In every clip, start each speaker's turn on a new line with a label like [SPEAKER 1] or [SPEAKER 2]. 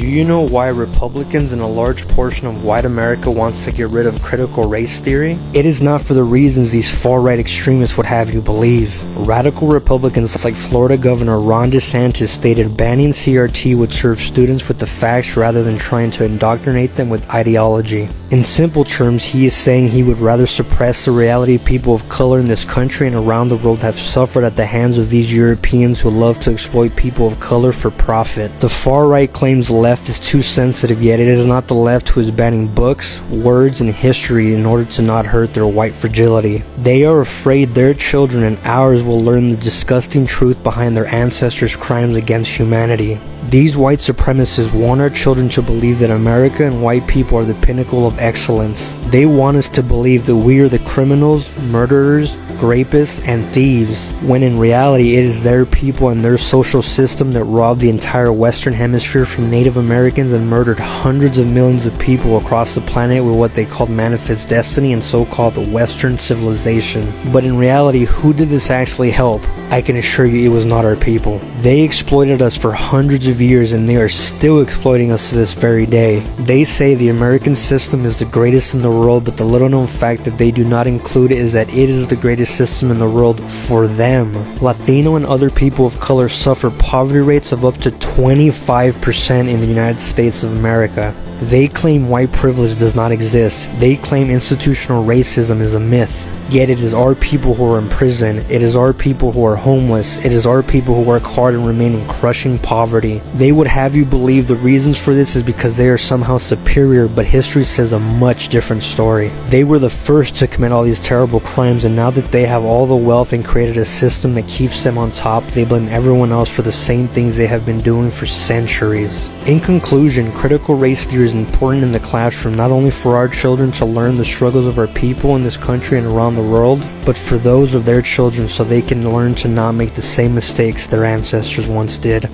[SPEAKER 1] Do you know why Republicans and a large portion of white America wants to get rid of critical race theory? It is not for the reasons these far-right extremists would have you believe. Radical Republicans like Florida Governor Ron DeSantis stated banning CRT would serve students with the facts rather than trying to indoctrinate them with ideology. In simple terms, he is saying he would rather suppress the reality people of color in this country and around the world have suffered at the hands of these Europeans who love to exploit people of color for profit. The far-right claims the left is too sensitive, yet it is not the left who is banning books, words, and history in order to not hurt their white fragility. They are afraid their children and ours will learn the disgusting truth behind their ancestors' crimes against humanity. These white supremacists want our children to believe that America and white people are the pinnacle of excellence. They want us to believe that we are the criminals, murderers, rapists, and thieves, when in reality it is their people and their social system that robbed the entire Western Hemisphere from Native Americans and murdered hundreds of millions of people across the planet with what they called manifest destiny and so-called the Western civilization. But in reality, who did this actually help? I can assure you it was not our people. They exploited us for hundreds of years and they are still exploiting us to this very day. They say the American system is the greatest in the world, but the little known fact that they do not include is that it is the greatest system in the world for them. Latino and other people of color suffer poverty rates of up to 25% in the United States of America. They claim white privilege does not exist. They claim institutional racism is a myth. Yet it is our people who are in prison, it is our people who are homeless, it is our people who work hard and remain in crushing poverty. They would have you believe the reasons for this is because they are somehow superior, but history says a much different story. They were the first to commit all these terrible crimes, and now that they have all the wealth and created a system that keeps them on top, they blame everyone else for the same things they have been doing for centuries. In conclusion, critical race theory is important in the classroom, not only for our children to learn the struggles of our people in this country and around the world, but for those of their children so they can learn to not make the same mistakes their ancestors once did.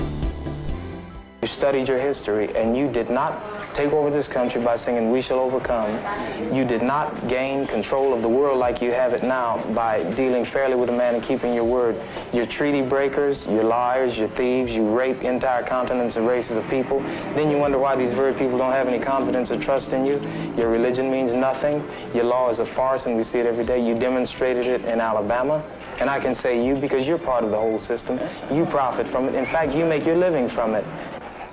[SPEAKER 2] You studied your history and you did not take over this country by singing "We Shall Overcome." You did not gain control of the world like you have it now by dealing fairly with a man and keeping your word. You're treaty breakers, you're liars, you're thieves, you rape entire continents and races of people. Then you wonder why these very people don't have any confidence or trust in you. Your religion means nothing. Your law is a farce, and we see it every day. You demonstrated it in Alabama. And I can say you, because you're part of the whole system, you profit from it. In fact, you make your living from it.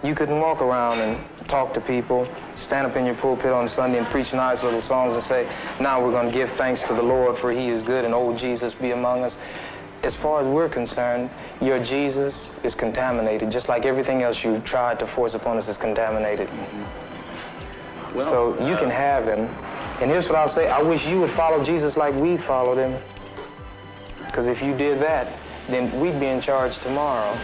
[SPEAKER 2] You couldn't walk around and talk to people, stand up in your pulpit on Sunday and preach nice little songs and say, now we're going to give thanks to the Lord for he is good and old Jesus be among us. As far as we're concerned, your Jesus is contaminated, just like everything else you tried to force upon us is contaminated. So you can have him. And here's what I'll say, I wish you would follow Jesus like we followed him. Because if you did that, then we'd be in charge tomorrow.